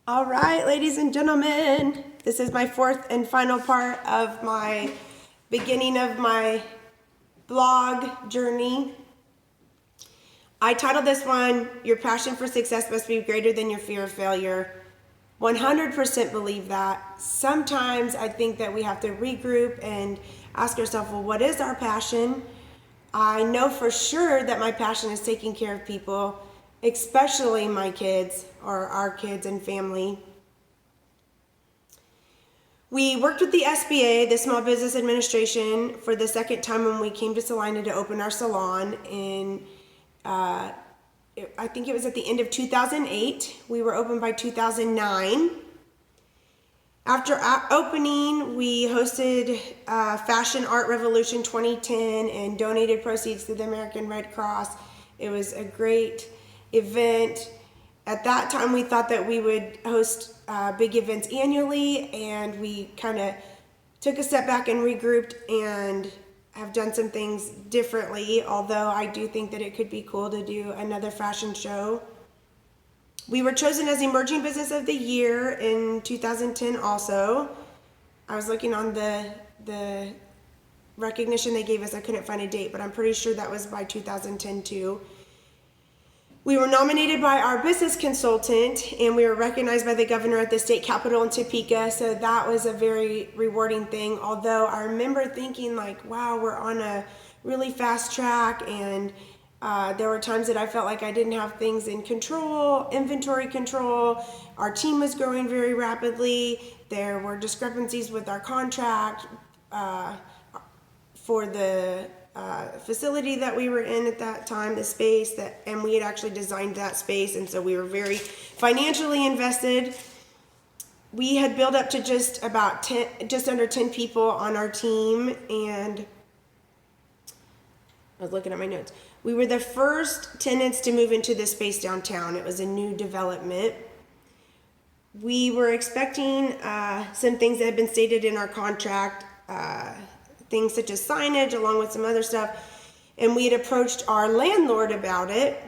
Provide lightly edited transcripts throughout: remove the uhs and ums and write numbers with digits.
All right, ladies and gentlemen, this is my fourth and final part of my beginning of my blog journey. I titled this one, Your Passion for Success Must Be Greater Than Your Fear of Failure. 100% believe that. Sometimes I think that we have to regroup and ask ourselves, well, what is our passion? I know for sure that my passion is taking care of people, especially my kids or our kids and family. We worked with the SBA, the Small Business Administration, for the second time when we came to Salina to open our salon in, I think it was at the end of 2008. We were open by 2009. After opening, we hosted Fashion Art Revolution 2010 and donated proceeds to the American Red Cross. It was a great event. At that time, we thought that we would host big events annually, and we kind of took a step back and regrouped and have done some things differently, although I do think that it could be cool to do another fashion show. We were chosen as Emerging Business of the Year in 2010 also. I was looking on the recognition they gave us. I couldn't find a date, but I'm pretty sure that was by 2010 too. We were nominated by our business consultant, and we were recognized by the governor at the state capitol in Topeka, so that was a very rewarding thing. Although I remember thinking like, wow, we're on a really fast track, and there were times that I felt like I didn't have things in control, inventory control. Our team was growing very rapidly. There were discrepancies with our contract for the facility that we were in at that time, the space and we had actually designed that space, and so we were very financially invested. We had built up to just under 10 people on our team, and I was looking at my notes. We were the first tenants to move into this space downtown. It was a new development. We were expecting some things that had been stated in our contract, things such as signage along with some other stuff, and we had approached our landlord about it.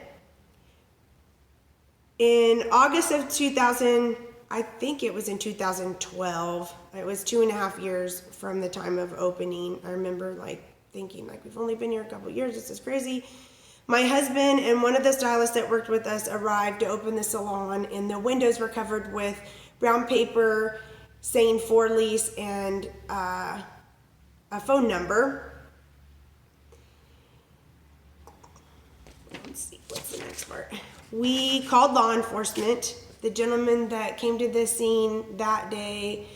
In August of 2000, I think it was in 2012, it was 2.5 years from the time of opening. I remember thinking we've only been here a couple years, this is crazy. My husband and one of the stylists that worked with us arrived to open the salon, and the windows were covered with brown paper saying for lease and a phone number. Let's see, what's the next part? We called law enforcement. The gentleman that came to the scene that day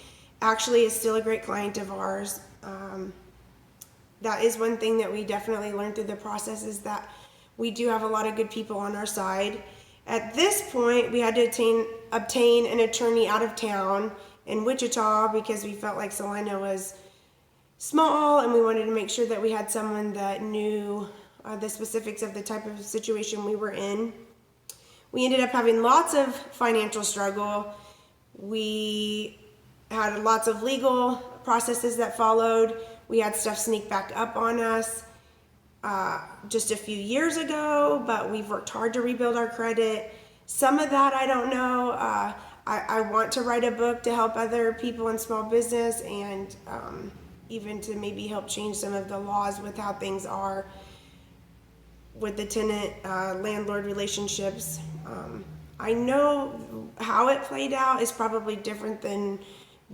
actually is still a great client of ours. That is one thing that we definitely learned through the process, is that we do have a lot of good people on our side. At this point, we had to obtain an attorney out of town in Wichita because we felt like Salina was small, and we wanted to make sure that we had someone that knew the specifics of the type of situation we were in. We ended up having lots of financial struggle. We had lots of legal processes that followed. We had stuff sneak back up on us just a few years ago, but we've worked hard to rebuild our credit. Some of that I don't know. I want to write a book to help other people in small business, and even to maybe help change some of the laws with how things are with the tenant landlord relationships. I know how it played out is probably different than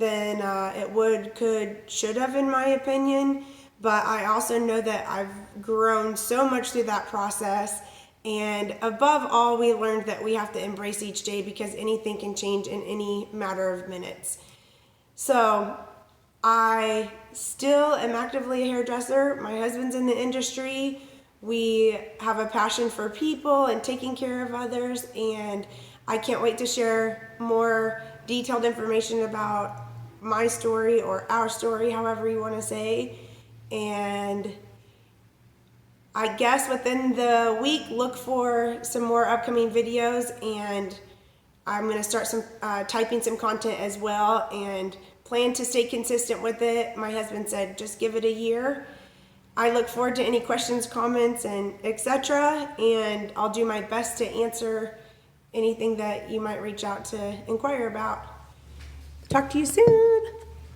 it should have, in my opinion. But I also know that I've grown so much through that process. And above all, we learned that we have to embrace each day, because anything can change in any matter of minutes. So I still am actively a hairdresser. My husband's in the industry. We have a passion for people and taking care of others, and I can't wait to share more detailed information about my story, or our story, however you want to say. And I guess within the week, look for some more upcoming videos, and I'm going to start typing some content as well, and plan to stay consistent with it. My husband said just give it a year. I look forward to any questions, comments, and etc., and I'll do my best to answer anything that you might reach out to inquire about. Talk to you soon.